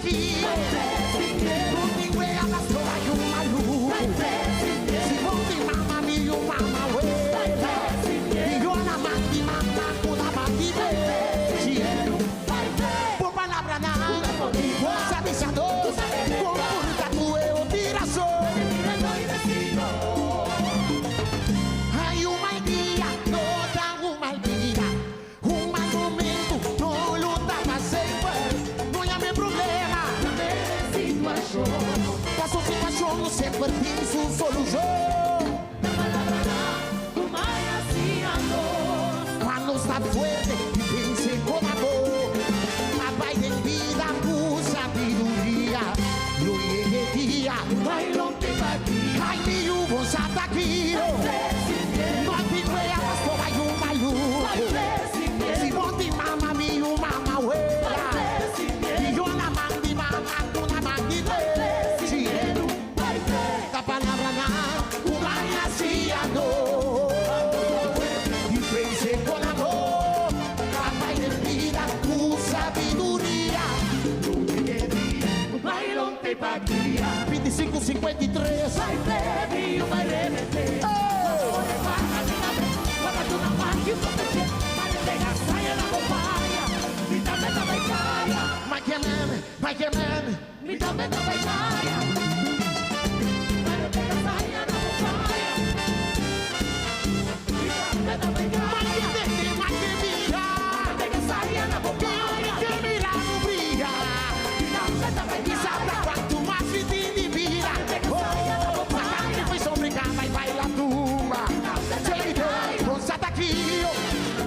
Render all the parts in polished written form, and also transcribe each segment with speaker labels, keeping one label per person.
Speaker 1: aqui. Domingo é a pastora e o maluco. Se volta mama mi o mama ué. E ona mati mama kuna mati beijo. Por palavra não, força deixador. Por tu eu tiração. Ai uma dia, toda uma dia. Um momento, não luta mais sempre. Não é meu problema. Passo situação, sempre penso solução. Quando está fuerte, pense com amor. Papai de vida, com sabedoria. Lo dia, vai longe daqui. Ai, meu bom sata aqui. Não fico é a pastora e o maluco. Se monte mama, meu mama, uera. E eu na mandi mama, tu na mandi beijo. Da palavra na, o mais ansiado. E pense com amor. Papai de vida, com sabedoria.
Speaker 2: Vai longe daqui.
Speaker 1: 25-53.
Speaker 2: Vai breve, vai remeter. Guarda tu na máquina, vai pegar saia na roupagem. Me dá meta, vai caia.
Speaker 1: Michael Man.
Speaker 2: Me dá meta, vai caia. Vai pegar saia na roupagem. Me dá meta, vai caia. Vai pegar saia na roupagem.
Speaker 1: Que mira não briga.
Speaker 2: Me dá meta, vai
Speaker 1: E sabe
Speaker 2: caia.
Speaker 1: quanto mais se te vira. Oh, depois só brincar, vai lá tumba. Cheio, cansado aqui.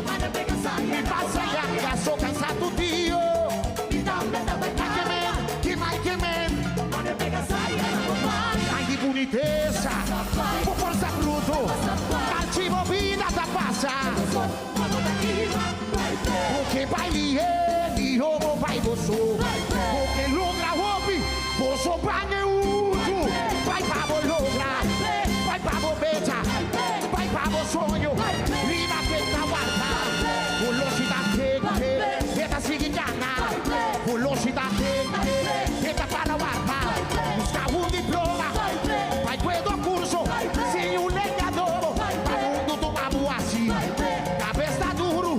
Speaker 2: Vai pegar saia
Speaker 1: Me
Speaker 2: na
Speaker 1: passa
Speaker 2: roupagem.
Speaker 1: já, sou cansado tio.
Speaker 2: Me dá meta, vai caia.
Speaker 1: Michael Man.
Speaker 2: Vai pegar saia na roupagem.
Speaker 1: Ai de boniteza. Com força bruto. Artivo vida da passa. Porque baile ele, eu vai você. Porque logra hobby, você vai uso. Vai pra logra, vai pra bobeja, vai pra sonho. Rima que tá guarda, velocidade, tenta seguir gana. Velocidade, tenta para guarda. Busca um diploma, vai com o curso. Se o legador, vai mundo do mabuaci. Cabeça duro,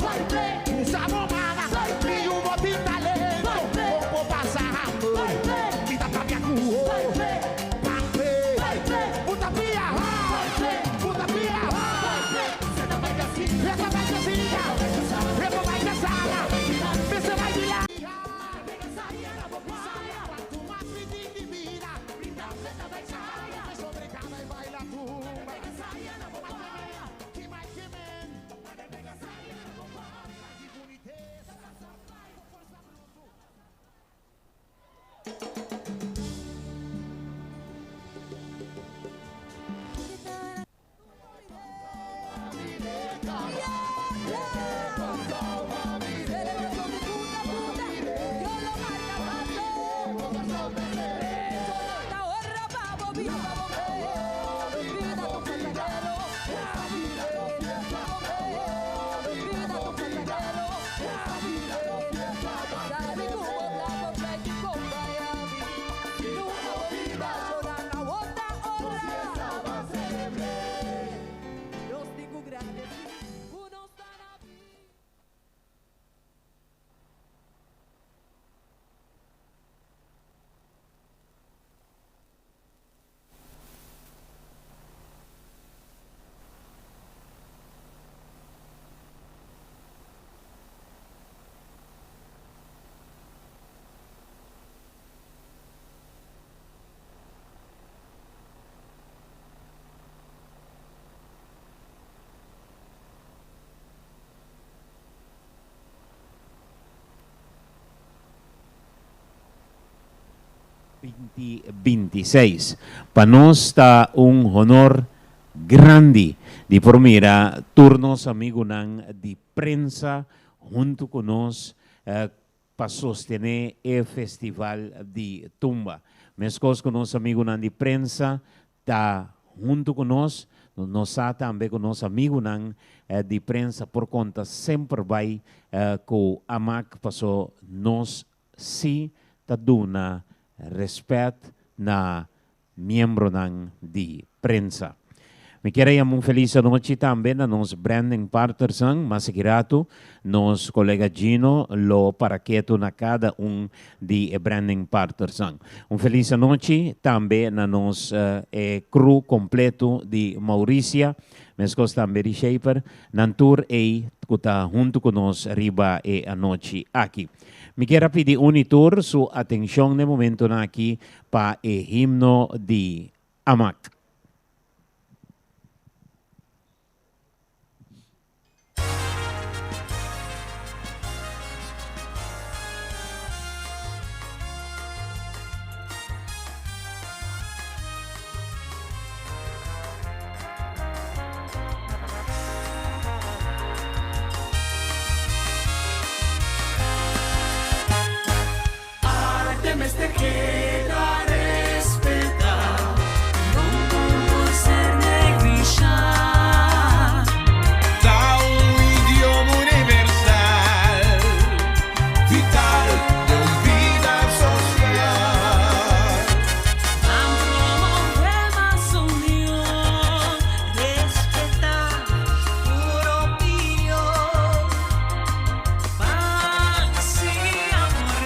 Speaker 1: usa bomada, e o bote talento. Vou passar rápido, vida pra minha rua. Puta pia, puta pia. Essa vai casinha, essa vai casada, essa vai de lá. Quanto mais me de vira, vai sobrecar, vai lá tumba. Que mais que menos. De boniteza, com força bruto. Para nós está honor grande de formar turnos amigo de prensa junto com nós para sostener o festival de tumba. Mescos com nós amigo de prensa está junto com nós também com nosso amigo de prensa por conta sempre vai com a MAC passou nós sim
Speaker 3: taduna respeto na miyembro ng di prensa. Me queremos feliz noite também a nos branding partners, masigurado nos colega Gino lo paraqueto na cada de branding partners. Feliz noite também a nos crew completo de Maurícia, mescos também de Shaper, nantur e kuta junto conosco arriba a noite aqui. Me quero pedir unitor sua atenção no momento aqui para o himno de AMAC.
Speaker 2: Te queda respetar, no puedo ser negligente.
Speaker 4: Da idioma universal, vital de una vida social.
Speaker 2: Promover más unión, respetar pura opinión, paz y amor.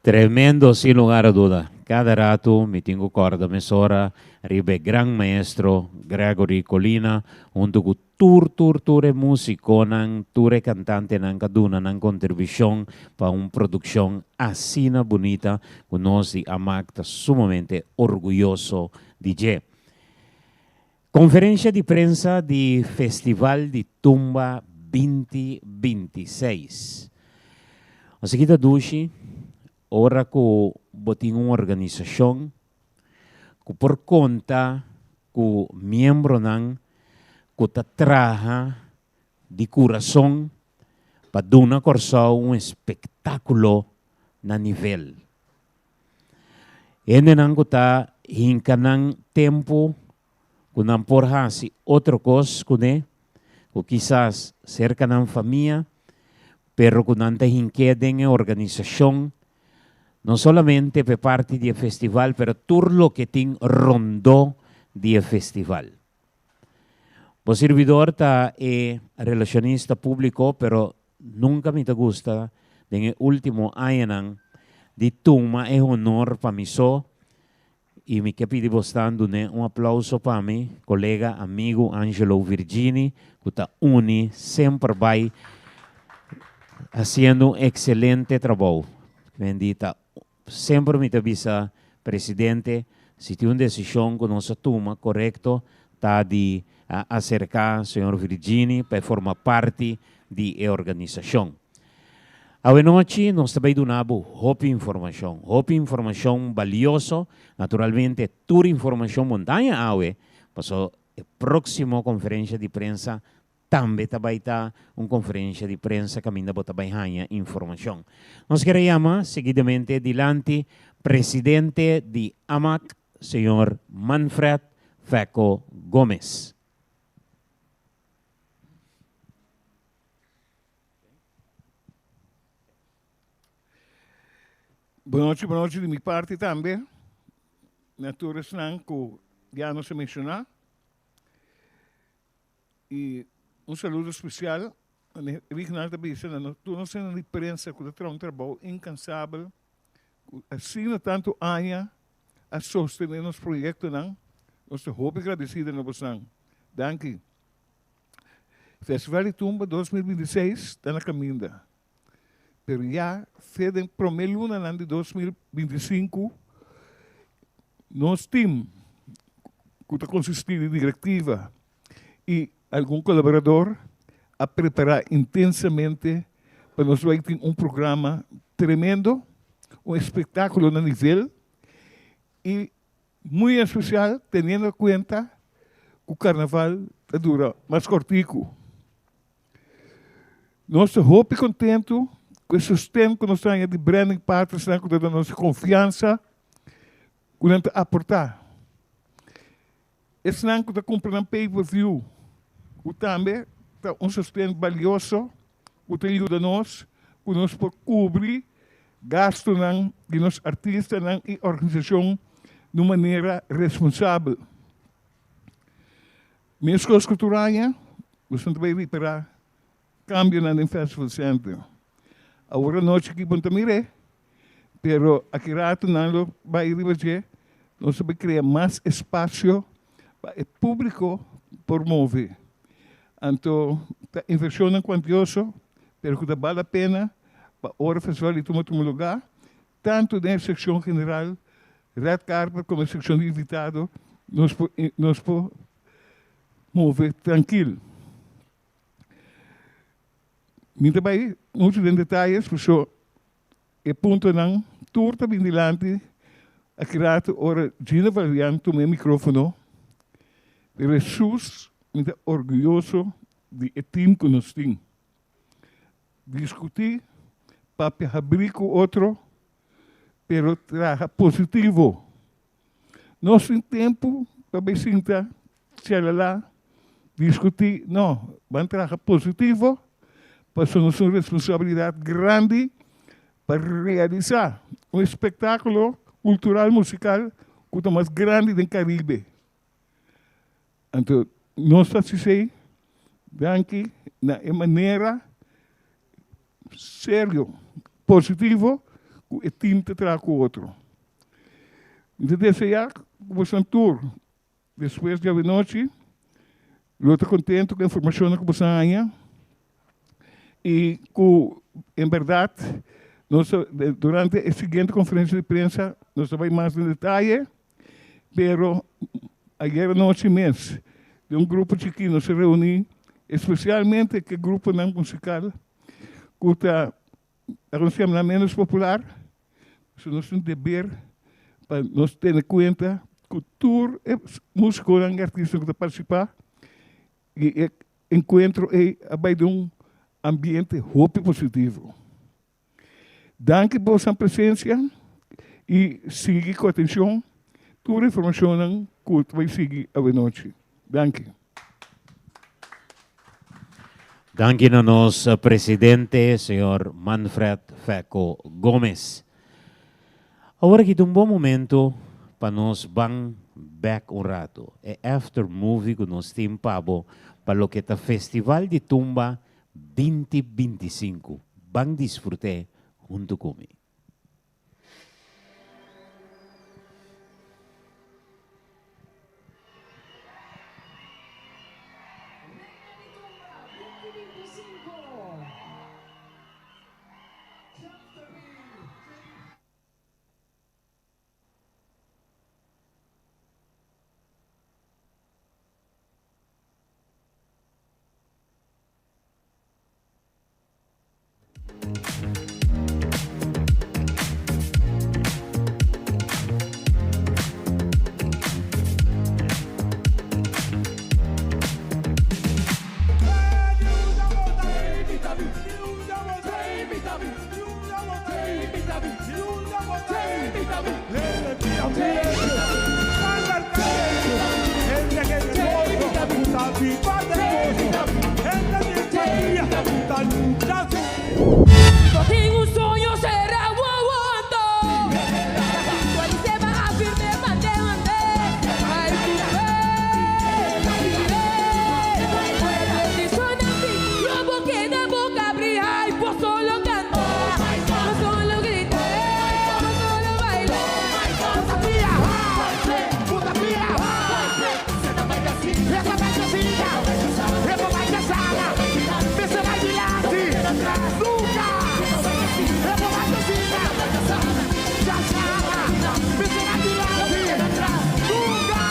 Speaker 3: Tremendo, sin lugar a duda. Cada rato me tengo corda mesora, ribe gran maestro Gregory Colina, junto con tur músico, ture cantante, kaduna, contribución para una producción así bonita, que nos de AMAC está sumamente orgulloso de. Conferencia de prensa de Festival de Tumba 2026. Así que dushi, ora ko boting uma organização que por conta que membro ng que trabalha de coração para dar um espetáculo na nível. Ene nang ko ta hinka ng tempo que não por hasi outro coisa que quizás cerca ng família, pero que não te hinqueden a organização não solamente por parte do festival, pero tudo que tem rondou do festival. O servidor está relacionista público, pero nunca me gusta, en el último año, de toma é honor para mim só, e me quero pedir bastante aplauso para mim, colega, amigo Angelo Virgini, que está sempre vai fazendo excelente trabalho. Bendita. Sempre me avisa, presidente, se tem uma decisão que nós toma correto, está de acercar o senhor Virgini para formar parte da organização. A noite, nós também donamos informação valiosa, naturalmente, toda informação montanha awe, passou a próxima conferência de prensa, também vai estar uma conferência de prensa que ainda vai ter informação. Nós queremos, seguidamente, dilante, presidente de AMAC, senhor Manfred Feco Gomes.
Speaker 5: Boa noite de minha parte também. Naturalmente, que já não se mencionar. E saludo especial. Original também, tu não sei na diferença que tem um trabalho incansável. Assim, tanto anos a sostener nos projetos, nós estamos muito agradecidos a você. Danke. Festival de Tumba 2026 está na caminho. Pero já, fede primeira luna de 2025, nosso time, que está consistindo em diretiva e algum colaborador, a preparar intensamente para nós ter um programa tremendo, um espetáculo no nível e muito especial, tendo em conta que o carnaval dura mais cortico. Nós estamos muito contentos com o sustento que nós temos de branding partners, com a nossa confiança, que nós aportar. Esse ano que está cumprindo um pay-per-view, que também está um sustento valioso, que ajuda nós, que nós podemos cobrir gastos de nossos artistas e organização de maneira responsável. Minhas coisas culturais, você também vai para cambio no Festival Center. Agora noite aqui em Tamire, pero aqui rato não vai ir nós vamos criar mais espaço para o público promover. Então, a inversão é quantiosa, pero que vale a pena para o festival de tomar um lugar, tanto na secção general, red carpet, como na secção de invitado, nós podemos mover tranquilo. Muito bem, muitos detalhes, por isso, é ponto não, turta bem dilante, aqui rato, ora, Gina Valian, tomei o microfone, pero Jesus, muito orgulhoso de time que nós temos. Discutir, para abrir com outro, pero traga positivo. Nós temos tempo para sentar, lá, discutir, não, vamos trazer positivo, passamos uma responsabilidade grande para realizar um espetáculo cultural musical que é mais grande do Caribe. Então, nós assistimos daqui na maneira sério, positivo, que o time traz com o outro. Então, desejar que você tour, depois de noite, eu estou contente com a informação que você ganha. E, em verdade, nós, durante a seguinte conferência de prensa, nós vamos mais em detalhe, mas ayer à noite mesmo, de um grupo chiquinho se reuniu, especialmente aquele grupo não musical, que está a menos popular, isso nós temos dever para nós ter em conta que tour é músico e artista que está participar, e encontro é abaixo de um ambiente muito positivo. Danke por sua presença e siga com atenção toda a informação que vai seguir à noite. Danke.
Speaker 3: Danke a nosso presidente, senhor Manfred Feco Gomes. Agora que é um bom momento para nós vamos back um rato. É after movie que nós temos para o que é o Festival de Tumba 2025. Vamos desfrutar junto comigo.
Speaker 2: Só tenho um sonho, será o ando. Pode ser barra firme, mandei, vai tu se suena así, yo boqué de boca abrir, ay, pues solo cantar, no solo gritar, no solo bailar.
Speaker 1: Puta pia, puta pia, essa vai casinha, essa vai casada, essa vai de lado, nunca, essa vai casinha, casada, essa vai de lado, nunca,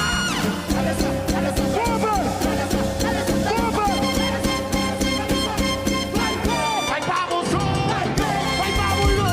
Speaker 1: vai pra você, vai pra mulher.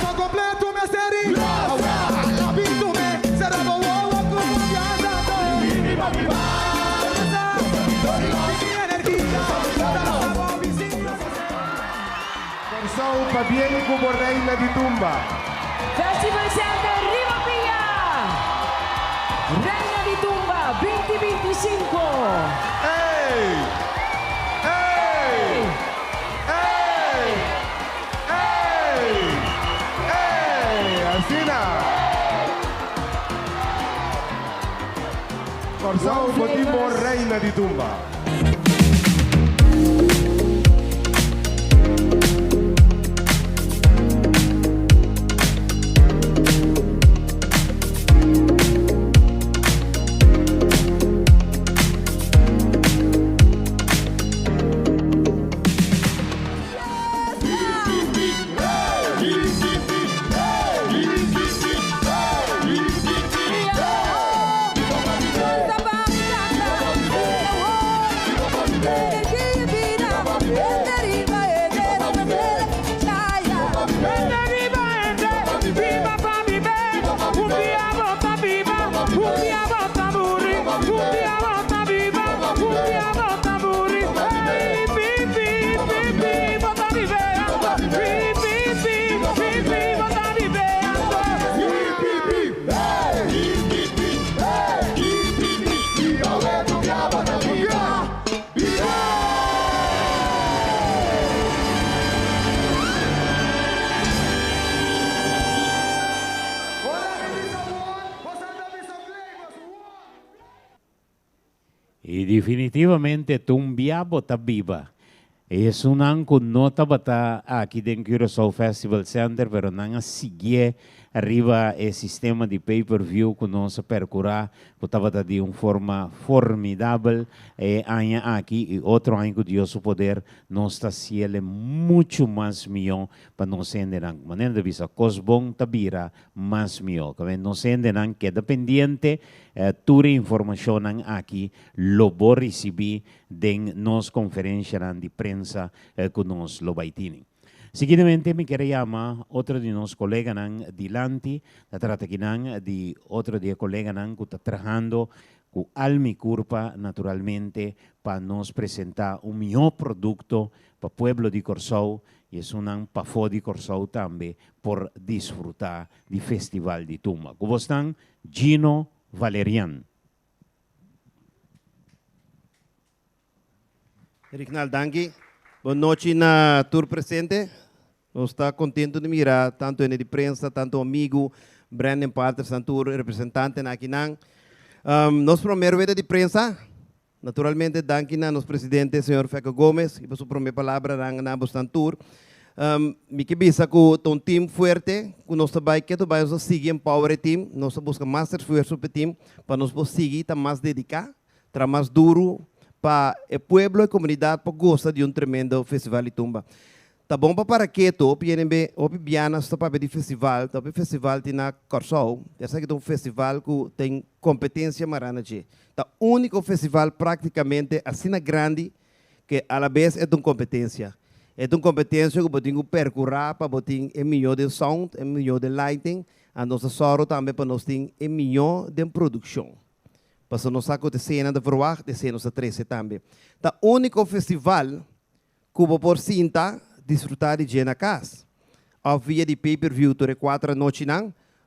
Speaker 1: Só completo minha série. La me será bom com confiança. Versão para bem como reina de tumba.
Speaker 2: Festival Center Riva Pia, Reina de Tumba 2025.
Speaker 1: Ei! Ei! Ei! Ei! Ei! Assina! Versão para reina de tumba.
Speaker 3: E definitivamente Tumbiabo está viva. Isso não com nota bata aqui dentro do Curaçao Festival Center, pero não seguir arriba o sistema de pay-per-view que nós percurar, que estava de uma forma formidável, e aqui e outro ano que Deus o poder, nós está sendo muito mais melhor para nós endenar. Maneira de vista, cosbon tabira mais melhor. Nós endenar que dependiente, toda informação aqui, lo vou receber de nossa conferência de prensa que nós lo vai ter. Seguidamente, me queria chamar outro de nossos colegas dilante, da trata de outro de colegas que está trabalhando com alma e corpo, naturalmente, para nos apresentar melhor produto para o povo de Curaçao e para fora de Curaçao também, por desfrutar do Festival de Tumba. Como estão? Gino Valerian.
Speaker 6: Rignal Dangi, boa noite na tour presente. Nós estamos contentes de mirar tanto de prensa, tanto amigo, Brandon Partners, tanto representante aqui. Nosso primeiro vez de prensa, naturalmente, danke a nosso presidente, senhor Feco Gomes, e para sua primeira palavra na Boston Tour. Me que bisa com um time forte, que nós também que nós seguir power team, nós buscamos mais esforço para o time, para nós seguir, estar mais dedicado, estar mais duro, para o povo e a comunidade para gostar de tremendo festival de tumba. Tá bom para que tu PNB ou Biana está para o festival, tá o festival tem na Curaçao, essa que é um festival que tem competência marana de. Tá único festival praticamente assim grande que a la vez é uma competência. É uma competência que você tem percorrer para você ter melhor de sound, melhor de lighting, a nossa soro também para nós ter melhor de produção. Para nós saco de cena de verwacht, de cena de 13 também. Tá único festival que você por cinta desfrutar de Jena Cas. Ou via de pay-per-view durante 4 noites,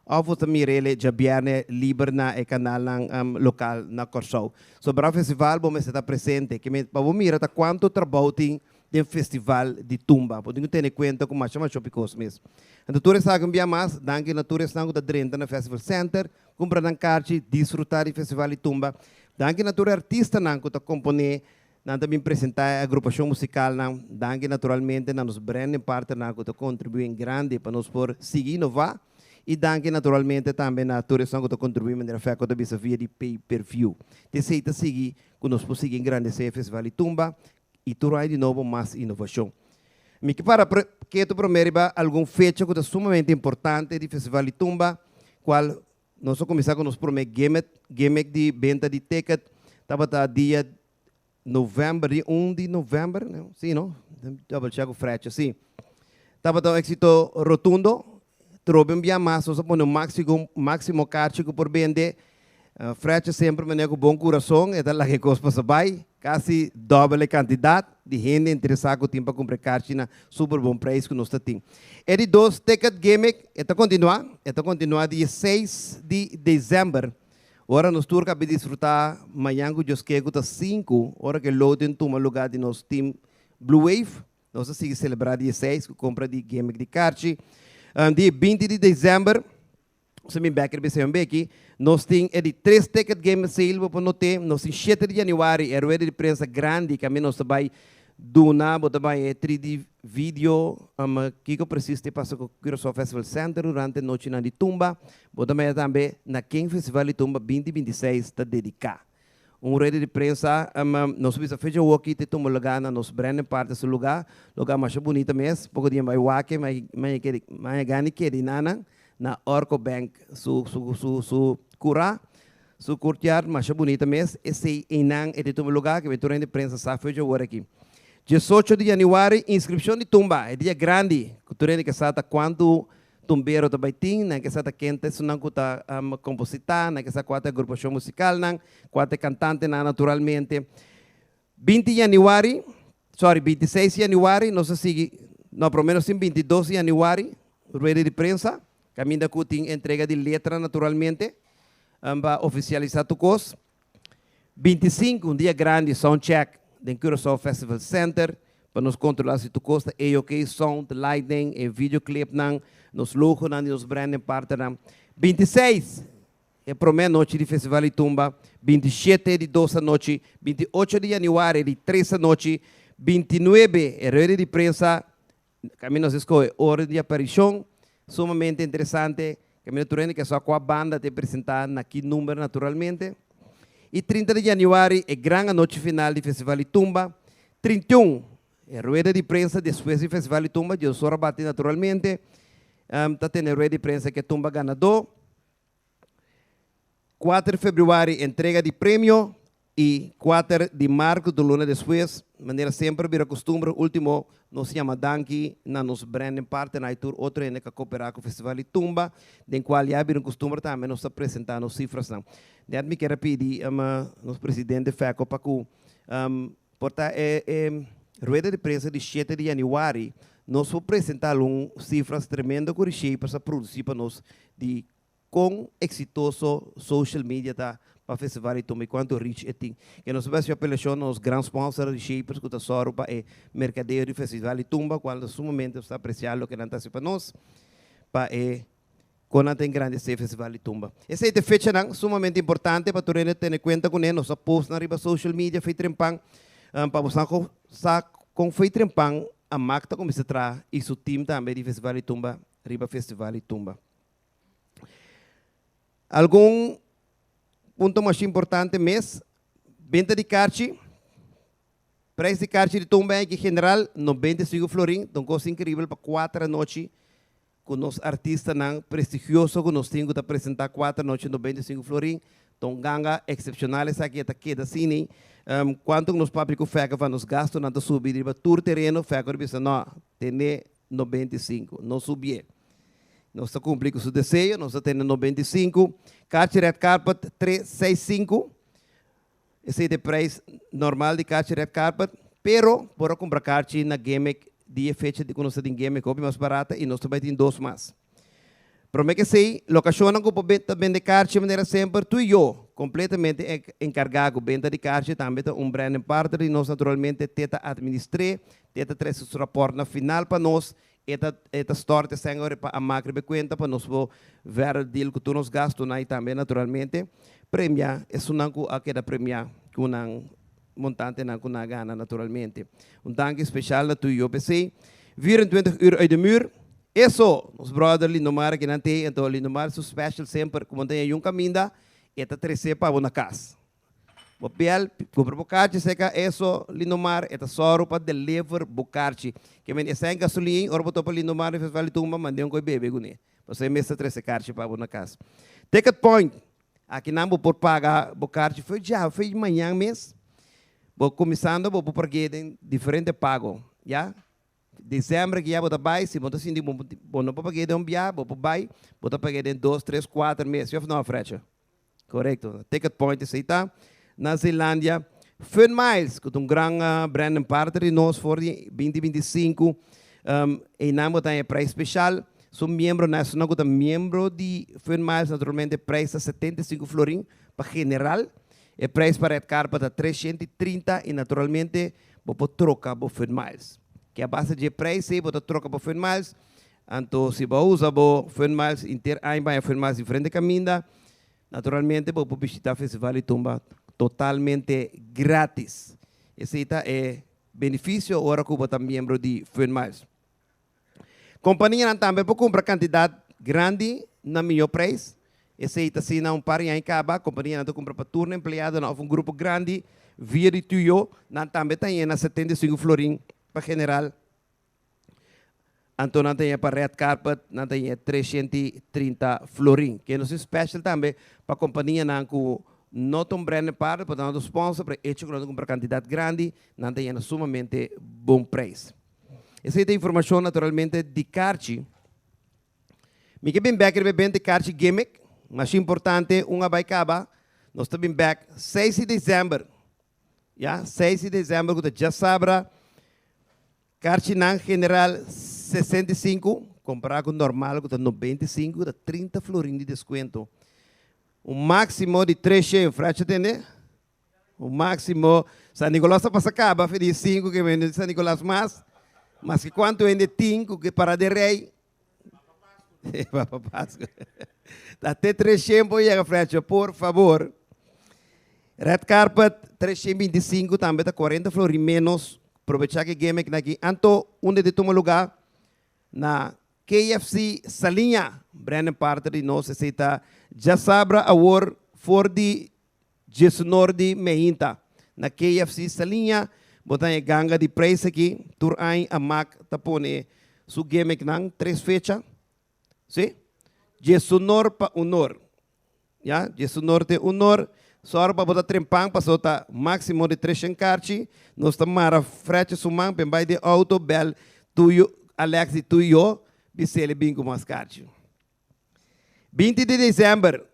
Speaker 6: ou você mirele já bierne livre na canal local na Curaçao. Sobre o festival, vamos estar presente, que para você mirar quanto trabalho tem de festival de tumba. Podemos ter em conta com mais picos mesmo. Então, tu sabe que mais, danke na tu estão da Drenta na Festival Center, comprar na carte, desfrutar do festival de tumba. Danke na tu artista não que componer. Nós também apresentar a agrupação musical, danke naturalmente, nos branding partner que contribuem grande para nos por seguir inovar e danke naturalmente também na turismo que contribui de maneira feita da via de pay-per-view. Deseita seguir que nos por seguir grande esse festival de tumba e turai de novo mais inovação. Me que para que tu primeiro algum fecha que é sumamente importante do festival de tumba, qual nós começamos com nos primeiro game de venda de ticket, estava dia novembro, 1 de novembro, não? Sim, não? Double check o frete, sim. Estava um êxito rotundo, trouxe bem mais, nós põe o máximo cártico por vender, frete sempre me com bom coração, é lá que costa para vai, quase doble quantidade de gente interessada com o tempo para comprar carte na super bom preço que nós temos. É de 2 ticket game, é continuar dia 6 de dezembro. Ora nos tour cabe desfrutar manhã que eu esqueci que 5 hora que loading toma lugar de nosso team Blue Wave. Nós seguimos celebrar dia 6 com compra de game de carte. Dia 20 de dezembro, se me backer bem aqui, nós temos de 3 ticket game sale para notar. Nós temos 7 de janeiro é o de prensa grande que a mim nós vai donar, também 3D vídeo que eu preciso ter para o Curaçao Festival Center durante a noite de tumba. Também na King Festival de Tumba 2026 está dedicado. Rede de prensa, nós vamos fazer o aqui, tem um lugar na nosso brand parte desse lugar mais bonito mesmo, pouco dia vai wake, mas gani que na Orco Bank, su cura, su courtyard mais bonito mesmo, esse inang é um lugar que vem de prensa sabe fazer o aqui. 18 de janeiro, inscrição de tumba, é dia grande, que que sabe quanto tumbeiro também tem, que sabe quente, isso não está compositar, que sabe quanto agrupação musical, quanto cantante, naturalmente. 20 de janeiro, 26 de janeiro, nós seguimos, não, pelo menos 22 de janeiro, rede de prensa, caminho que tem entrega de letra, naturalmente, para oficializar tu coisa. 25, um dia grande, soundcheck, do Curaçao Festival Center, para nos controlar se tu custa ok, sound, lighting, e videoclip, nos luxos, nos branding partner. 26, é a primeira noite do Festival de Tumba. 27 de 12 noite, 28 de janeiro de 13 noite, 29, rueda de prensa, Camino escolhe hora de aparição, sumamente interessante. Camino Turene, que só com a banda te apresentar aqui número naturalmente. E 30 de janeiro é grande noite final do Festival Itumba. 31 é rueda de prensa depois do Festival Itumba, eu só rebate naturalmente. Está tendo rueda de prensa que Tumba ganador. 4 de fevereiro, entrega de prêmio. E 4 de março, do luna depois, de maneira sempre, vira costume, último, nos chama Danki, na nos branding parte, na tour, outro é que cooperar com o Festival Itumba, de qual já vira costume também nos apresentar nos cifras. De me quero pedir nos presidente FECO para que, porta rueda de prensa de 7 de janeiro, nós vamos apresentar cifras tremendas que para produzir para nós de com exitoso social media para o festival e também quanto reach tem. Que nós vamos apelação nos grandes sponsors de Shapers que está para o mercadeiro do festival e tumba quando sumamente está apreciado o que não está para nós para quando tem grande esse festival e tumba. Essa é a fecha sumamente importante para ter em conta com ele. Nós post na riba social media foi trempang para você com foi trempang a Magda como se traz e seu time também do festival e tumba riba festival e tumba. Algum ponto mais importante mês, venda de carte, preço de carte de tumba em geral, 95 florim, então coisa incrível para 4 noites, com os artistas prestigiosos, que nós temos que apresentar 4 noites, 95 florim, então ganga excepcionais aqui, da cine, quanto nos público feca vai nos gastos, não subir, tour terreno, feca, não, tem 95, não subir. Nós cumprimos com o desejo, nós temos 95. Carte Red Carpet 365. Esse é o preço normal de carte Red Carpet. Pero, para comprar carte na Gimmick, de fecha de que nós temos Gimmick, é mais barata e nós também temos 2 mais. Prometo que sei, locação não vende de carte de maneira sempre, tu e eu, completamente encarregado de venda de carte, também brand partner e nós naturalmente tenta administrar, tenta trazer o rapporto na final para nós. Esta história tem agora para a macro de conta para nós ver o deal que tu nos gastos aí também naturalmente premiar é não que aquela premiar com um montante não com na gana naturalmente dank especial a tu e eu pensei 24 horas aí de mur isso os brother Lindomar que não tem então Lindomar é special sempre como tem um caminho eta 13 para na casa Bopel, compra bocarte, seca isso, Lindomar, eta soro para deliver bocarte. Que men essa em gasolina, ora botou para Lindomar e fez vale tumba, mandei um coi bebê gune. Você mesa 13 carte para na casa. Ticket point, aqui não vou por pagar bocarte, foi manhã mês. Vou começando, vou por em diferente pago, já? Dezembro que já vou trabalhar, se botar assim, vou não pagar um biá, vou pagar, vou pagar em 2, 3, 4 meses. Eu não frecha. Correto. Ticket point, isso aí tá. Na Zelândia, Fun Miles, que é grande brand partner de nós for 2025, e namo tem preço especial, sou membro nacional, que é membro de Fun Miles, naturalmente preço 75 florim, para general, e preço para Red Carpet a 330 e naturalmente vou trocar para Fun Miles. Que a base de preço, vou trocar para Fun Miles, então se vou usar Fun Miles, vai Fun Miles diferente caminho, naturalmente vou visitar o Festival e Tumba totalmente grátis. Esse é benefício agora que você é membro de Fun Miles. Companhia também pode comprar quantidade grande na melhor preço. Esse é assim um par em caba, companhia não compra para turno empregado não um grupo grande via de tuyo, não também tem na 75 florim para general. Então não tem para Red Carpet, não tem 330 florim, que é nosso special também para companhia não com não tão brand para, portanto, sponsor, para hecho que não comprar quantidade grande, não tem sumamente bom preço. Essa é a informação, naturalmente, de carte. Me que bem back, bem de carte gimmick, mas importante, uma vai acabar, nós estamos back 6 de dezembro, já, 6 de dezembro, que já sabe, carte não general 65, comparar com normal, que 95, 30 florim de desconto. O máximo de 3 cheios, frate entender? O máximo, San Nicolás passa acaba, feliz 5 que vem de San Nicolás mas que quanto vem de 5 que para de rei? Papa Páscoa. Até 3 cheios, frate, por favor. Red Carpet, 325 também está 40 florim menos aprovechar que game aqui. Anto, onde de toma lugar, na KFC Salinha, Brandon Parter de nós, aceita já sabra award for the Jesunor de Meinta. Na KFC Salinha, botar a ganga de preço aqui, tur aí a Mac tapone su game aqui não, 3 fecha, sim? Jesunor pa honor, ya? Jesunor te honor, só para botar trempang, passou tá máximo de 3 encarci, nós estamos mara frete sumang, pembai de auto bel, tuyo, Alex e tuyo, bisele bingo mascarci. 20 de dezembro,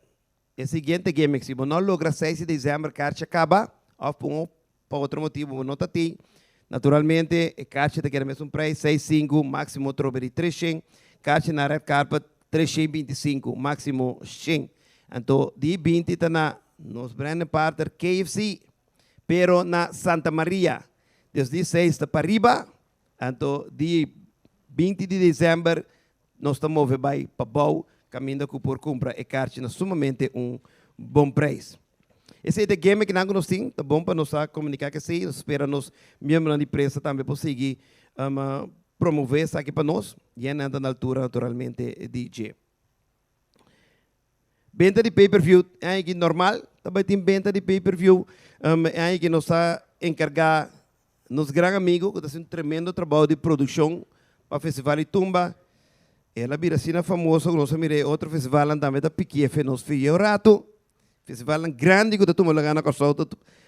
Speaker 6: é o seguinte game, se não logra 6 de dezembro, carta acaba, ou por outro motivo, não está tem. Naturalmente, a carta tem mesmo preço, 6,5, máximo trobe de 300, carta na red carpet, 325, máximo 100. Então, de 20 está na nos Brandon Parter KFC, pero na Santa Maria, desde 6 está para arriba, então, de 20 de dezembro, nós estamos para Bau, caminho por compra e carta sumamente bom preço. Esse é o game que nós temos, tá bom para nós comunicar que sim, espera nos membros da empresa também conseguir promover isso aqui para nós, e é na altura, naturalmente, DJ. Venda de pay-per-view é aqui normal, também tem venda de pay-per-view, é aqui nós está encarregar nos grandes amigos, que está fazendo um tremendo trabalho de produção para o Festival de Tumba. Ela vira assim famosa, nós mirei outro festival também da PQF, nós fizemos o rato, festival grande que está lá na Costa,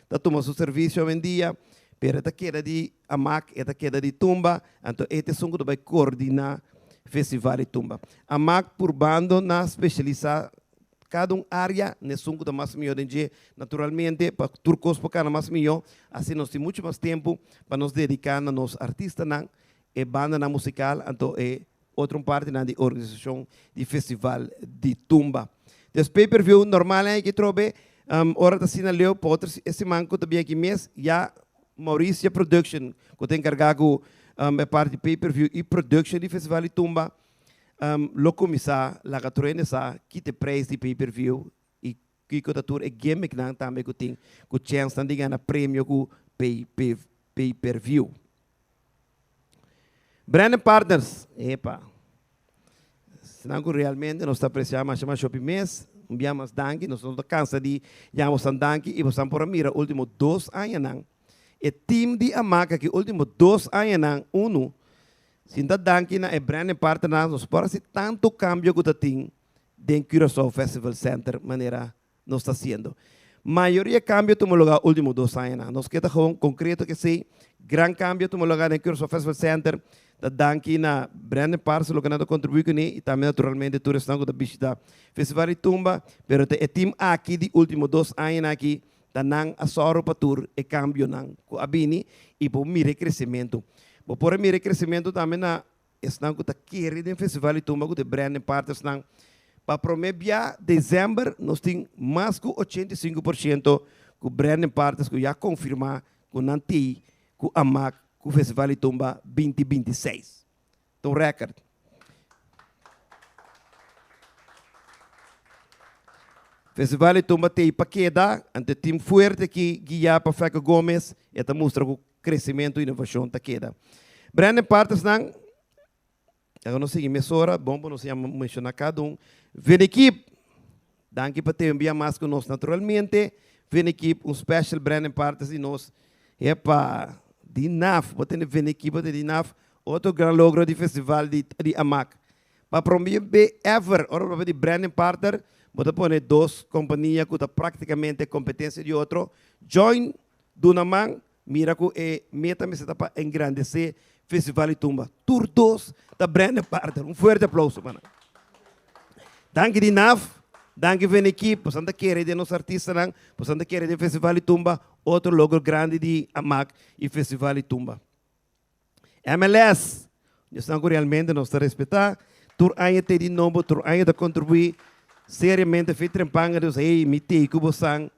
Speaker 6: está tomando seu serviço hoje em dia, pero esta queda de AMAC, esta queda de Tumba, então este é que vai coordenar o Festival de Tumba. AMAC por bando na especializar cada área, nesse que mais melhor em dia, naturalmente, para turcos para cada mais melhor, assim nós temos muito mais tempo para nos dedicar a nos artistas e banda na musical, então é outra parte da organização de festival de Tumba. Des pay-per-view normal é que trobe, hora da sina leu, para esse manco também aqui mês, já Maurícia Production, que tem encarregado a parte de pay-per-view e production de festival de Tumba, lo começar, lá que troene sa, que te preço de pay-per-view e que o tatur é game que não também que tem, que chance de ganhar prêmio com pay-per-view. Brandon Partners, epa, senão realmente nós apreciamos mais shopping mês, enviamos danke, nós não cansa de chamamos danke e vamos por a mira último 2 anos não. E time de Amaca que último 2 anos não, uno, sinta danke na Brandon Partners, nós parece tanto cambio que tem dentro do Curaçao Festival Center, maneira nós está sendo. Maioria cambio tomou lugar último 2 anos, nós queda com concreto que sim, gran cambio tomou lugar dentro do Curaçao Festival Center. Da danke na Brandon Partners, lo que nada contribui com ele, e também naturalmente todos estão com a visita Festival de Tumba, pero o time aqui de último 2 anos aqui, da não a só para tour e cambio não, com a bini e por mire crescimento. Por mire crescimento também na estão com a querer do Festival de Tumba com o Brandon Partners não, para prometer dezembro nós temos mais que 85% com o Brandon Partners que já confirmar com não tem com a MAC com o Festival de Tumba 2026. Então, recorde. Festival de Tumba tem para queda, ante time forte que guia para Feca Gomes, e mostra o crescimento e inovação da queda. Brandon Partners não, eu não sei emissora, bom, não sei mencionar cada vem equipe, danke para ter enviar mais com nós naturalmente, vem equipe, special Brandon Partners e nós, epa, de NAF, botando vem equipe de NAF, outro grande logro de festival de AMAC. Para promover ever, ora de Brandon Partner, bota pôr 2 companhias que praticamente competência de outro, join de uma mão, mira que é meta me para engrandecer festival de Tumba. Tour 2 da Brandon Partner. Forte aplauso, mano. Danke de NAF. Danke vem equipe, possando querer de nossos artistas, possando querer de Festival de Tumba, outro logo grande de AMAC e Festival de Tumba. MLS, nós estamos realmente nos respeitar, tur aia te de novo, tur aia de contribuir seriamente, feito trempanga, Deus, ei, me te cubo sang,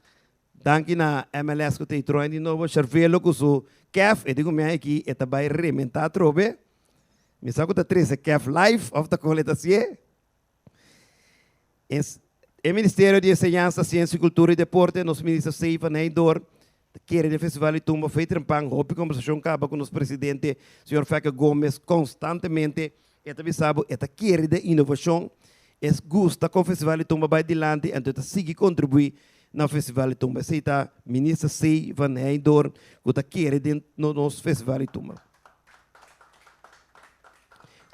Speaker 6: danke na MLS que te troem de novo, cervelo com o CAF, e digo me aqui, e também rementar trobe, me saco da 13 CAF Live, of da coletação, o Ministério de Enseñanza, Ciência, Cultura e Deporte, nos ministros Seifa Neidor, Quer de Festival de Tumba, foi trampang, houve conversação acaba com o nosso presidente, senhor Feca Gomes, constantemente, esta sabe, esta quer de inovação, es gusta com o Festival de Tumba vai adiante, então esta sigue contribuir no Festival de Tumba. Essa é a ministra Sei Van Heindor, que está quer de no nosso Festival de Tumba.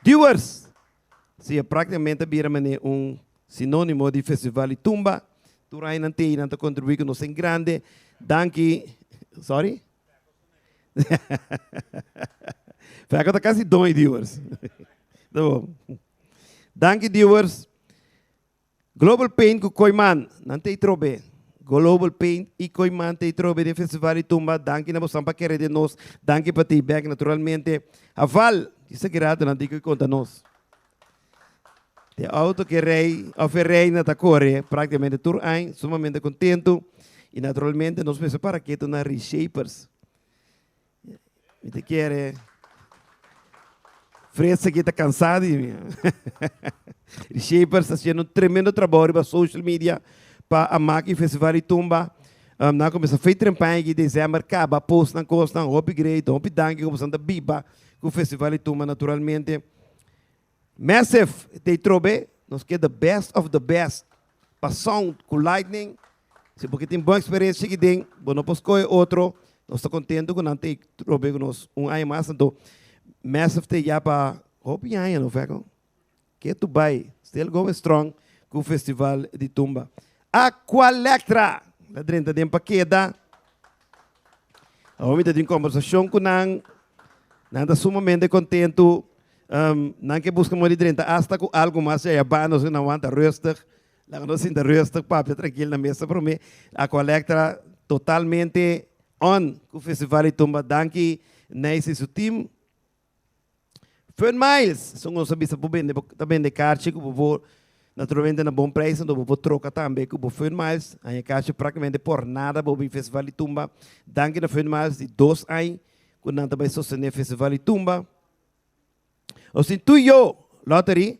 Speaker 6: Viewers, se é praticamente sinônimo de Festival de Tumba, tu aí não tem, não contribui com nós em grande. Danke, sorry? Vai agora quase 2 viewers. Tá bom. Danke, viewers. Global Paint com Koiman, não tem trobe. Global Paint e Koiman tem trobe de Festival de Tumba. Danke na você para querer de nós. Danke para ti back naturalmente. Aval, isso é grato, não tem que contar nós. De auto que rei, oferei na tacore, praticamente tur ein, sumamente contento. E naturalmente nós pensamos para que tu na reshapers. E te quer Fresa que está cansado. Reshapers está fazendo um tremendo trabalho para social media, para a máquina Festival de Tumba. Na começa a fazer campanha em dezembro, acaba post na costa, upgrade, danke, começando a biba com o Festival de Tumba naturalmente. Massive, te trobe, nós quer the best of the best. Para sound com lightning. Se porque tem boa experiência que tem, bom, não posso escolher outro, nós estamos contentes com não ter trobe com nós ano mais, então, Massive te já para roupa aí, não foi? Que tu vai, still go strong com o Festival de Tumba. Aqualectra, lá dentro tem paqueta. A homem tem conversação com não está sumamente contento, não que busca muito dentro, hasta com algo mais, já vai, nós não aguenta resta. Lá nós ainda resta, papo, tranquilo na mesa para mim. A Aqualectra totalmente on com o Festival de Tumba. Danke, nesse seu time. Fern Miles, são os abistas também de caixa, que vou naturalmente na bom preço, então vou trocar também com o Fern Miles. A caixa praticamente por nada, vou vir Festival de Tumba. Danke na Fern Miles de 2 anos, quando não também sostener o Festival de Tumba. Assim, tu e eu, lottery,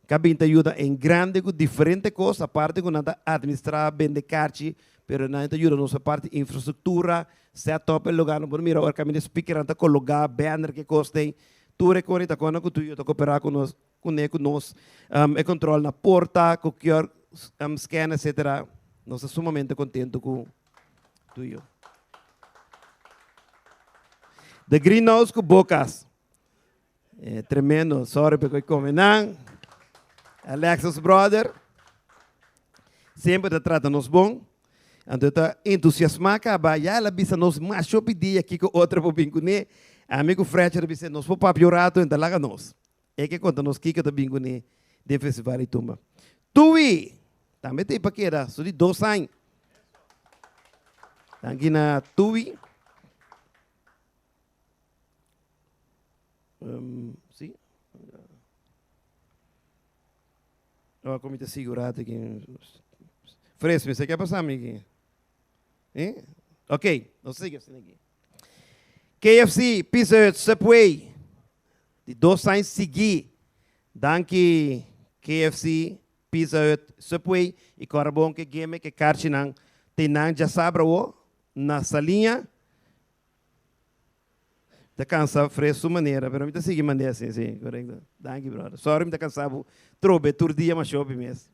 Speaker 6: que te ajuda em grande, com diferentes coisas, a parte que não administrar bem de caixa, mas não ajuda a nossa parte de infraestrutura, setup, lugar, não mira, o caminho de speaker, não colocar banner que costem, tu reconhece que tu e eu cooperar com nós, e controle na porta, com QR, scan, etc. Nós estamos sumamente contentes com tu e eu. The Greenhouse com Bocas. É tremendo, sorry porque come não. Alexis Brother, sempre te trata-nos bom. Então, está entusiasmado, já ela bisa nos mais pedir aqui com outra para vir com ele. Amigo Fred, bisa nos para piorar, então lá nós. É que conta nos que está vindo com ele de Festival de Tumba. Tui, também tem paquera, só de 2 anos. Aqui na Tui. Sim. O comitê segurado aqui. Fresco, você quer passar, amiguinho? Ok, não siga assim aqui. KFC, Pizza Hut, Subway. De 2 anos seguir. Danke, KFC, Pizza Hut, Subway. E corabon que game que carchinang. Tenang já sabe o na salinha. Está cansado, fresco maneira, mas me está seguindo maneira assim, sim, correto. Danke, brother. Sorry, me está cansado. Trobe, turdia, mas shopping mesmo.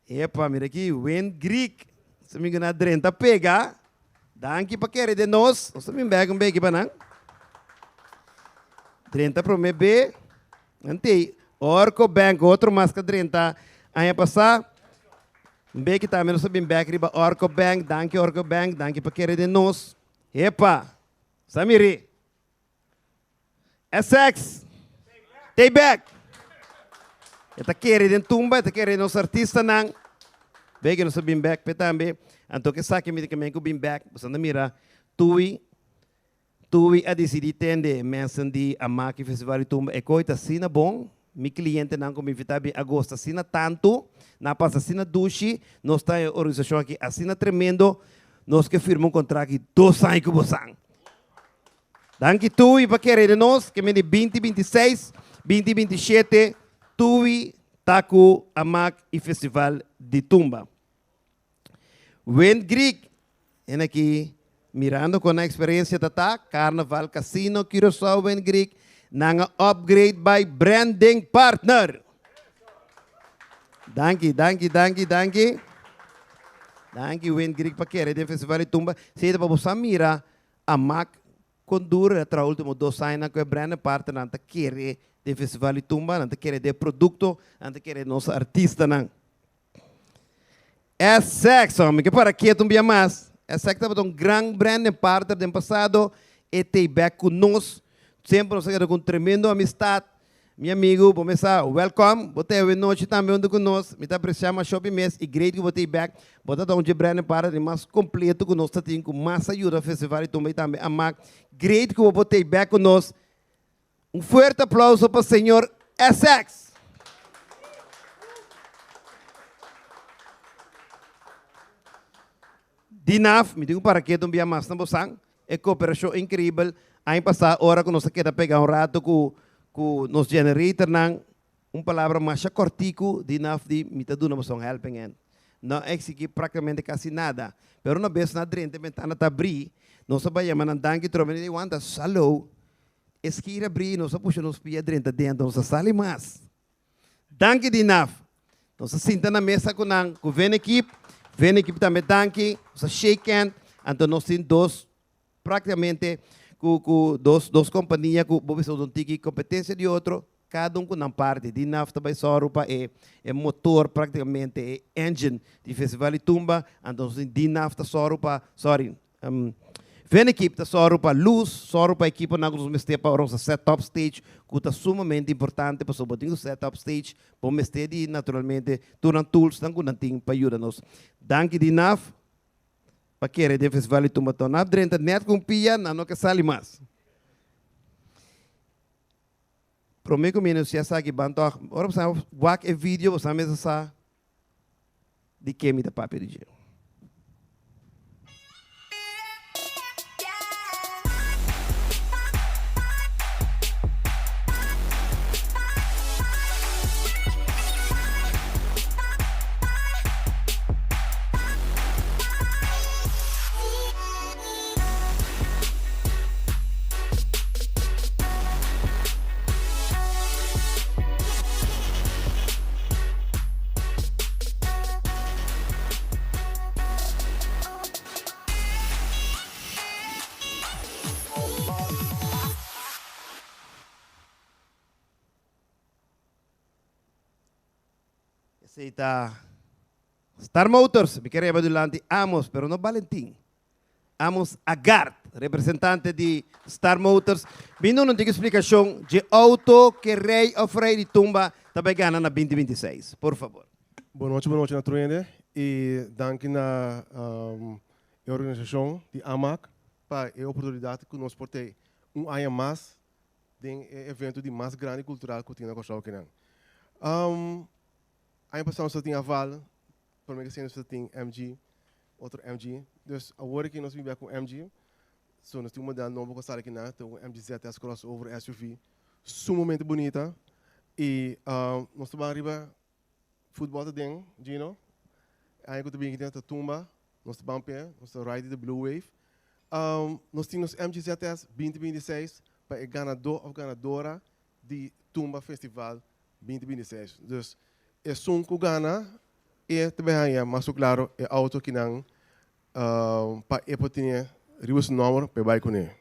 Speaker 6: Epa, mira aqui, Wayne Greek. Se me engano, Drenta pega. Danke para querer de nós. Você me pega um beijo para não. Drenta para me ver. Antei. Orco Bank, outro máscara Drenta. Aí passar. Um beijo também, nós sabemos bem riba Orco Bank. Danke para querer de nós. Epa, Samiri. Essex. Take back. Está querendo tumba, está querendo os artistas não. Bem que nós sabemos back para também. Então que saque me que bem back, você não mira. Tui a decidir tende menção de a máquina Festival de Tumba. E coita assina bom. Mi cliente não como invitar bem agosto assina tanto, na passa assina dushi, nós está em organização aqui assina tremendo. Nós que firmamos um contrato de 2 anos com você. Danke tu e para querer de nós, que me de 2026, 2027, tu e Taku, Amak e Festival de Tumba. When Greek, en aqui, mirando com a experiência da Carnaval Casino Curaçao en Greek, nang upgrade by branding partner. Danke. Danke, Wen Greek Paquere, de Festival Tumba. Se para você mira, a MAC condura tra último 2 anos com a branding partner, nanta querer de Festival Tumba, nanta querer de produto, nanta querer nosso artista, não. É sexo, homem, que para que tumbia mais. É sexo, é um grande branding partner do passado, e tem back conosco, sempre nos com tremendo amistade. Meu amigo, vamos começar. Welcome. Botei hoje noite também onde conosco. Me está apreciando a shopping mês e great que botei back. Botei dar um de brand para de mais completo conosco, tem com mais ajuda ao festival e também a Mac. Great que botei back conosco. Um forte aplauso para o senhor Essex. Dinaf, me digo para que tu me mais na bosang. É cooperação incrível. Aí passar hora que nós queda pegar um rato com nos generator nang palavra mais cortico de naf de mitaduna mas são helping não exigir praticamente quase nada pero uma vez na drente ventana tá abrir nós sabia mas andando que tromene de wanda salo esquira abrir nós puxa nos pia drente dentro nós sale mais danke de naf nós sinta na mesa com vem equipe também danke nós shake hand então nós tem dois praticamente com duas companhias que não tem competência de outro, cada um com uma parte. De nafta vai só roupa é motor praticamente, é engine de Festival Tumba, então de nafta só roupa, vem equipe só roupa luz, só roupa equipe na nos mester para o setup stage, que é sumamente importante para o botinho setup stage, para o mester de naturalmente, durante tools, não com tem para ajudar nos. Danke de naf. Para querer de festival tu matou na drenta net com pia não que sale mais. Prometo menos se essa aqui banto ora você wak e vídeo você mesmo sa de que me dá papel de gelo. Aceita Star Motors, me queria adelante, Amos, pero no Valentín. Amos Agart, representante de Star Motors. Vindo uma explicação de auto que rei of rei de tumba também ganha na 2026. Por favor.
Speaker 7: Boa noite, Natruende. E danke na organização de AMAC para a oportunidade que nós portei ano mais de evento de mais grande cultural que tem na Costa Rica. Ano passado nós tínhamos a Val, por mim que nós tínhamos MG, outro MG. Dus agora que nós vimos com MG, nós temos um modelo novo que está aqui, tem MG-ZS crossover SUV, sumamente bonita. E nós estamos arriba futebol também, Gino. Aí que também aqui tem tumba, nós estamos pé, nós estamos ride the Blue Wave. Nós temos MG-ZS 2026 para o ganador ou ganadora de Tumba Festival 2026. Dus é som que ganha e também é mais claro é auto que não para e poder ribos número para vai com ele.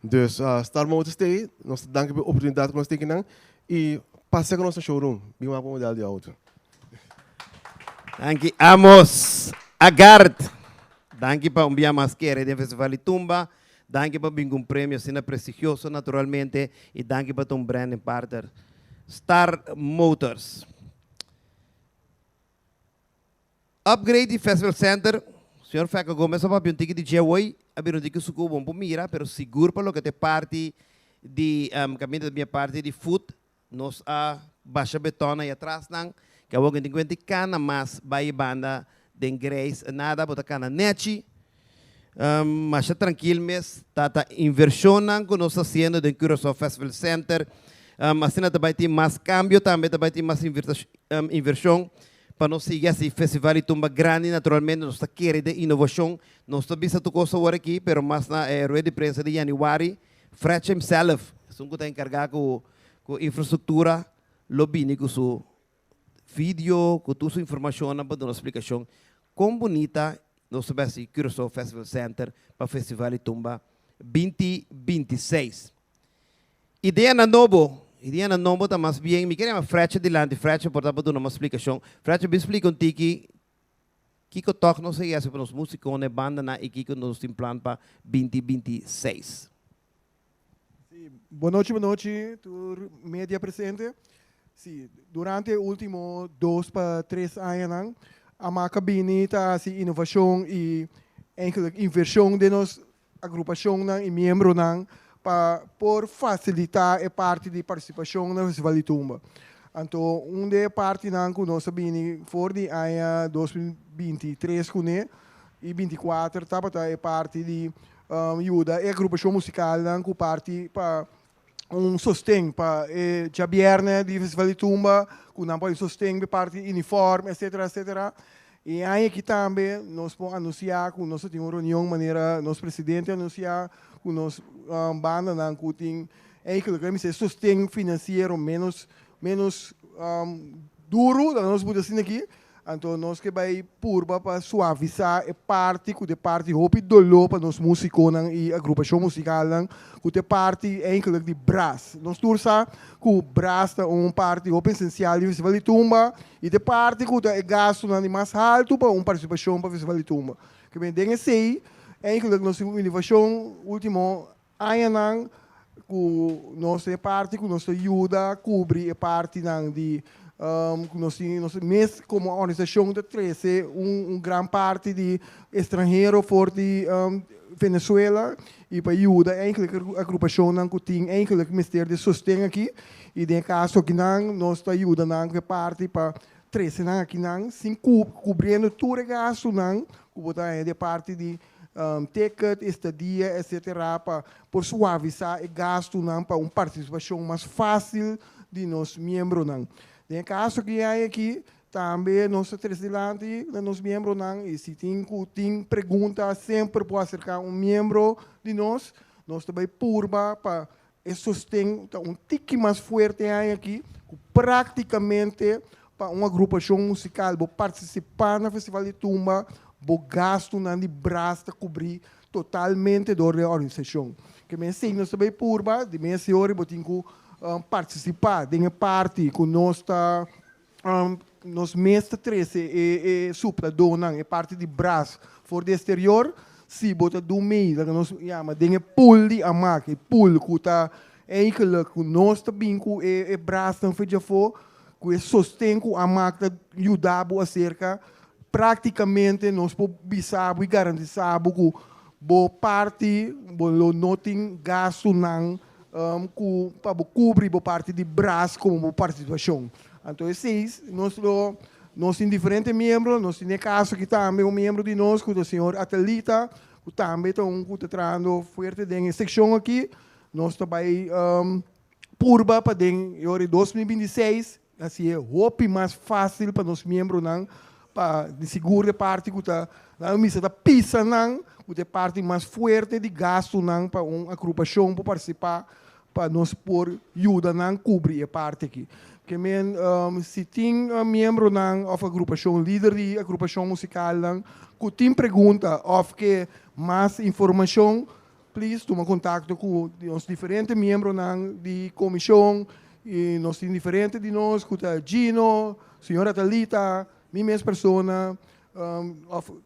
Speaker 7: Dus Star Motors Stay, nós danke pela oportunidade que nós temos aqui e passe com nosso showroom, bem uma modelo de auto.
Speaker 6: Danke Amos Agard. Danke para dia mais querer de Festival Tumba. Danke para um prêmio assim prestigioso naturalmente e danke para um brand partner Star Motors. Upgrade Festival Center. Senhor Feca Gomes, só para um ticket de G-Way, abrir um ticket suco bom para mira, pero seguro para o que te parte de caminho da minha parte de foot, nós a baixa betona aí atrás não, que a alguém tem que cana mas vai banda de Grace nada, bota cana nechi. Mas tranquilo mes, tá inversão que nós está fazendo do Curaçao Festival Center. Assim também tem mais câmbio, também tem mais inversão. para nós seguir esse festival e tumba grande, naturalmente, nós estamos querendo de inovação, nós estamos vendo tudo coisa agora aqui, mas mais na rueda de prensa de janeiro, Fred himself, que está encarregado com infraestrutura, lobby, com seu vídeo, com toda sua informação, para dar uma explicação, como bonita, nós estamos aqui, Curaçao Festival Center, para o Festival de Tumba 2026. Ideia na novo está mais bem, me queria uma Fred delante, Fred, por dar uma explicação. Fred, me explica um tiki, que toque não sei se para os músicos, na banda, e que nós temos plano para 2026.
Speaker 8: Boa noite, tur media presente. Sim, durante os últimos 2 para 3 anos, a marca Bini está assim, inovação e inversão de nossa agrupação e membros por facilitar a parte de participação no Festival de Tumba. Então, uma parte que nós Bini for de ano 2023 e 2024 está a parte de ajuda a agrupação musical que parte para sostém para já viernes de Festival de Tumba, que não pode sostém parte uniforme, etc. E aí aqui também nós podemos anunciar que nós temos uma reunião maneira nosso presidente anunciar que nós banda não que tem que sostém financeiro menos duro, nós podemos assim aqui. Então, nós que vai purba para suavizar a parte que de parte hopi dolor para nós músicos e a agrupação musical que de parte enkel de brass. Nós tursa que o brass é uma parte hopi essencial do Festival de Tumba e de parte que é gasto mais alto para uma participação para o Festival de Tumba. Que bem, dengue sei, enkel nossa inovação último ano que nossa parte que nos ajuda a cobrir a parte de nós mesmo como organização de 13, grande parte de estrangeiro for de Venezuela e para ajuda a agrupação que tem eigenlijk ministério de sustento aqui e de caso que nós ajuda a parte para 13 aqui sem cobrindo todo o gasto que de parte de ticket, estadia, etc. por suavizar o gasto para uma participação mais fácil de nossos membros. Em caso que há aqui, também nós delante de nossos membros, e se tem pergunta, sempre pode acercar membro de nós também purba para sustentar tique mais forte aqui, praticamente para uma agrupação musical, para participar no Festival de Tumba, para gasto de braço cobrir totalmente da organização. Que me ensina também purba, de minha senhora, participar de parte que nós mestre 13 e supra dona é parte de braço for de exterior se bota do meio que nós chama de pool de amac pool que tá eigenlijk que nós também com e braço não foi já for que sostém com amac ajudava acerca praticamente nós podemos garantizar que boa parte bo noting gasto não para cobrir a parte de braço como participação. Então, nós temos diferentes membros, nós temos caso que também um membro de nós, que é o senhor Atleta, que também está trabalhando forte na secção aqui, nós também purba para em 2026, assim é mais fácil para os membros, para segurar a parte que está na missa da pisa, que é parte mais forte de gasto para uma agrupação para participar, para nós por ajuda cobrir a parte aqui. Que se tem membro da agrupação, líder da agrupação musical, que tem pergunta ou que mais informação, please toma contato com os diferentes membros da comissão e nós temos diferentes de nós, que é Gino, senhora Talita, minha mesma pessoa,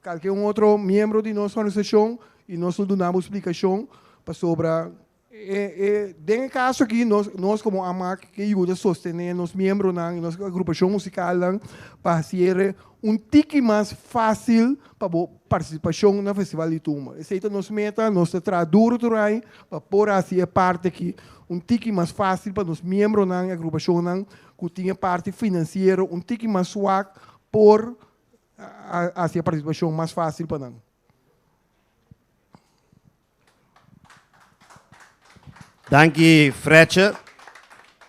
Speaker 8: qualquer outro membro de nossa organização e nós damos explicação sobre em caso que nós como AMAC que ajuda a sostener os membros na nossa agrupação musical para ser tique mais fácil para a participação no Festival de Tumba. Essa é a nossa meta, nós traduzimos para pôr assim a parte aqui tique mais fácil para os membros na agrupação que tenha parte financeira, tique mais suave por assim a participação mais fácil para nós.
Speaker 6: Danke, Fretche.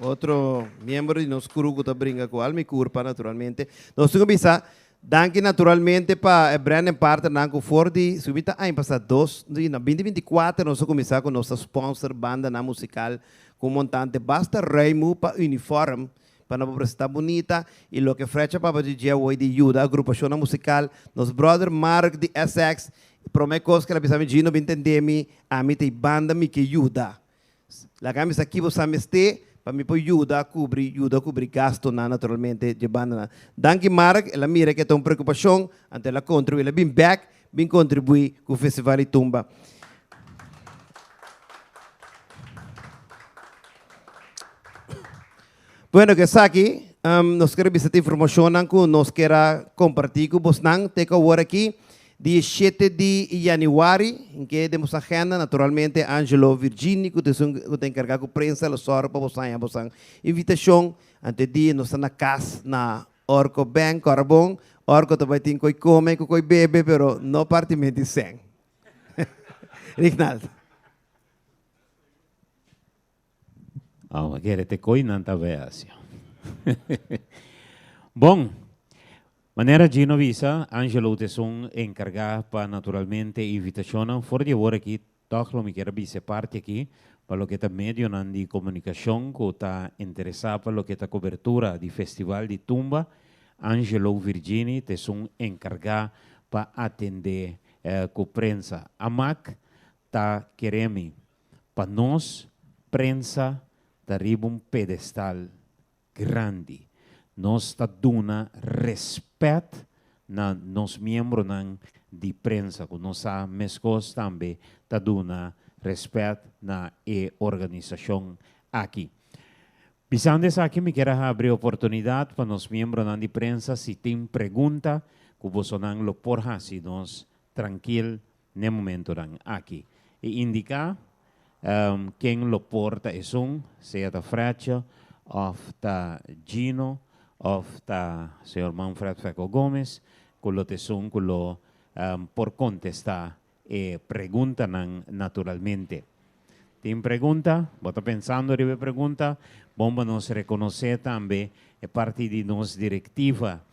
Speaker 6: outro membro de nosso grupo que brinca com alma e curpa, naturalmente. Nós temos que pensar, danke naturalmente para Brandon Partner, danke for de subita aí passar 2024, nós vamos começar com nossa sponsor, banda na musical, com montante, basta Reimu para uniforme, para uma prestação bonita, e lo que frecha para DJ hoje de ajuda, a agrupação musical, nosso brother Mark de SX, promete coisas que a pessoa me não entende, a mim tem banda me que ajuda. La camisa aqui você me está, para me ajuda a cobrir gasto naturalmente de banda. Danke Mark, ela mira que tem uma preocupação, ante ela contribui, ela bem back, bem contribui com o Festival de Tumba. Bueno, que está aqui, nós queremos essa informação que nós queremos compartilhar com vocês, tem que agora aqui, dia 7 de janeiro, em que temos a agenda, naturalmente, Angelo Virginie, que tem encarregado com a prensa, a sorte para vocês, invitação, antes de nós na casa, na Orco Bank, Carbon, Orco também tem que comer, que bebe, mas não partimento sem. Rinaldo.
Speaker 3: Ah, quer te coi não tá assim. Bom, maneira de novisa, Angelo te son encargar para naturalmente invitação for de hora aqui, toco me quero ser parte aqui para lo que está medio de comunicação que está interessado para lo que está cobertura de festival de tumba, Angelo Virginie te son encargar para atender com prensa. Amac tá querendo para nós prensa arriba un pedestal grande. Nós está dando respeito na nos membros de prensa, que nós a mescos também está dando respeito na organização aqui. Pensando aqui, me quero abrir oportunidade para os membros de prensa, se tem pergunta, que vocês não porra, se nós tranquilo no momento aqui. E indicar quem lo porta é seja da Fracha, ou da Gino, ou da senhor Manfred Feco Gomes, que lo te por contestar e pergunta naturalmente. Tem pergunta? Bota pensando em pergunta, vamos nos reconhecer também é parte de nossa diretiva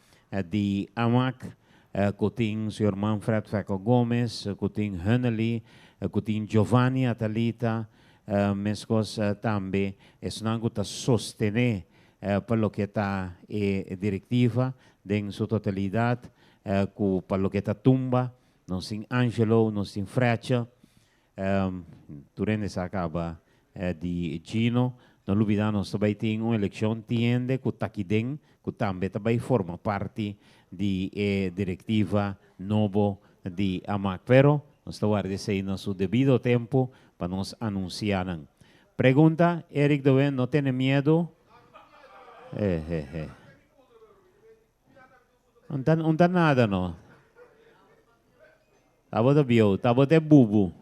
Speaker 3: de AMAC, que tem o senhor Manfred Feco Gomes, que tem Hanneli, que tem Giovanni Atalita, mescos também, é sonango ta sostener para o que está diretiva, em sua totalidade, para o que está tumba, nós tem Angelo, nós tem Frecha, durante essa acaba de Gino, não olvidamos também tem uma eleição tiende que está aqui dentro, que também forma parte de diretiva novo de AMAC, pero nós estamos guardando no seu devido tempo para nos anunciar. Pergunta, Eric Doen, não tem medo? Não está nada, não. Estava de bio, estava de bubu.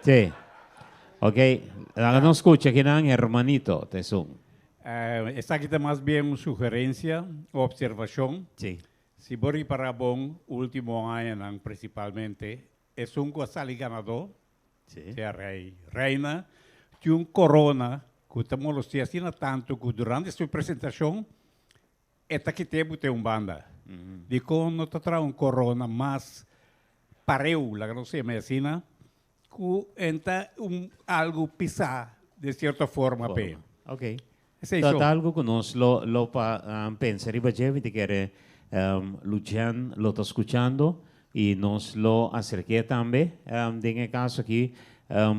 Speaker 3: Sim. Ok, não escucha aqui, não, hermanito, te sum.
Speaker 9: Esta aqui está mais bem uma sugerência, observação.
Speaker 3: Sim.
Speaker 9: Se bori para bom, último ano, principalmente, é um coasali ganador,
Speaker 3: Sim.
Speaker 9: é reina, tinha um corona, que estamos assim tanto que durante a sua apresentação, esta que teve banda. De como não está um corona, mas pareu, la não sei, medicina, que entra algo pisar, de certa forma.
Speaker 3: Ok.
Speaker 9: É
Speaker 3: Tá algo que nós lo pensar riba Jevi de que Lucian lo está escuchando e nós lo acerqué também em caso aqui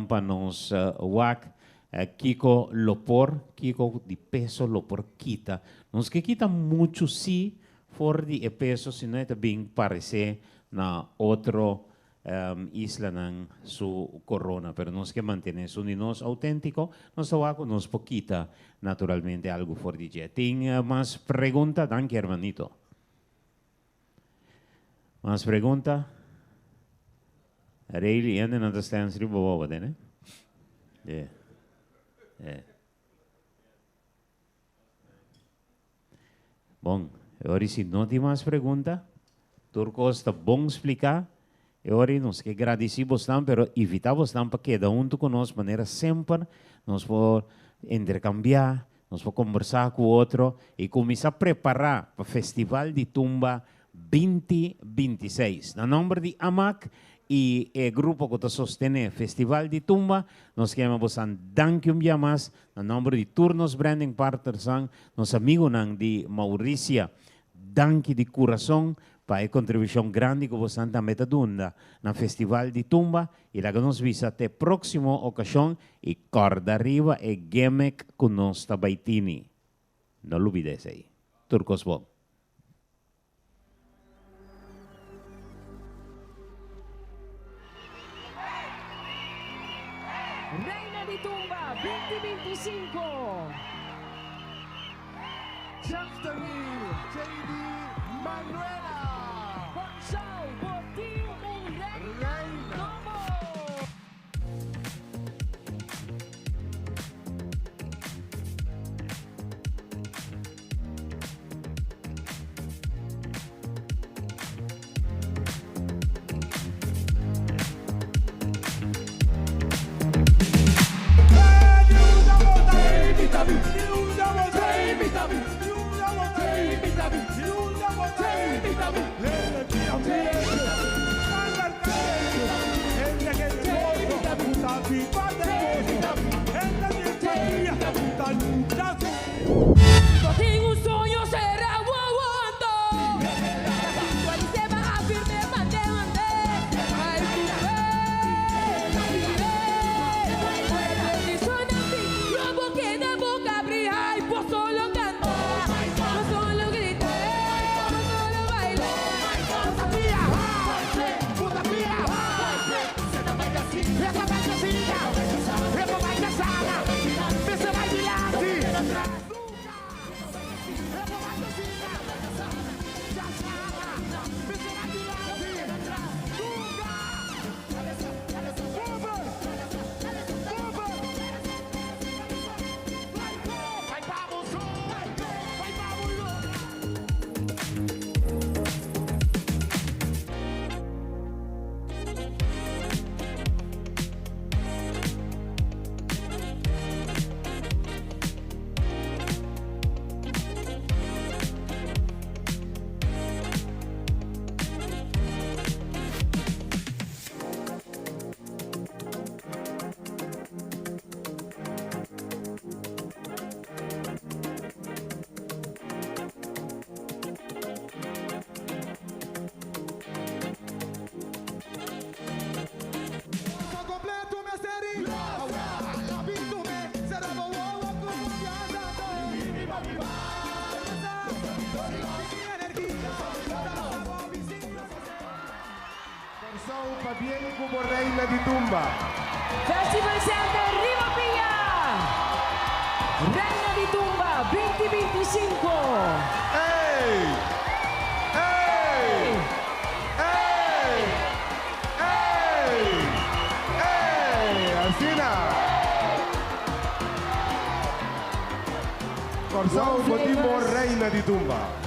Speaker 3: para nós Kiko Lopor, Kiko de peso Lopor quita. Nos que quita muito sim for de peso, se não é bem parecer na outro isla ng su corona, pero nos que mantener su ni nos auténtico, nos tawago nos poquita naturalmente algo for di jet. Ting más pregunta, danke hermanito. Más pregunta? Really, and understands ribo bobo din, eh? Yeah. Yeah. Bom, agora se não tem mais pergunta, Turcos está bom explicar E ora nós que agradecemos também, pero evitamos também para cada um conosco, maneira sempre nós podemos intercambiar, nós podemos conversar com o outro e começar a preparar para o Festival de Tumba 2026. No nome de AMAC e o grupo que sostém o Festival de Tumba, nós queremos dar um dia mais, no nome de Turnos Branding Partners, nosso amigo de Maurícia, danke de coração para a contribuição grande que você também está dando no Festival de Tumba e lá que nos visa até a próxima ocasião e corda arriba e gemek com nós tabaitini. Não olvides aí. Turcos bom.
Speaker 2: Reina de Tumba 2025.
Speaker 1: Chantanil, JD, Manuela.
Speaker 2: Bonsal, Botinho,
Speaker 1: Reina.
Speaker 2: Como? Só tenho um sonho, será o aguanto. Quando você vai a firme, mande. Ai, tu vê. Eu vou que da boca abrir, ai, posso solo cantar, posso solo gritar, posso solo bailar.
Speaker 1: Puta pia, essa vai cacinha, essa vai caçada, essa vai de lado.
Speaker 10: Bien como Reina de Tumba.
Speaker 2: Festival Center Riva Pia. Reina de Tumba 2025.
Speaker 10: ¡Ey! ¡Ey! ¡Ey! ¡Ey! ¡Ey! Alcina. Corsão Motivo Reina de Tumba.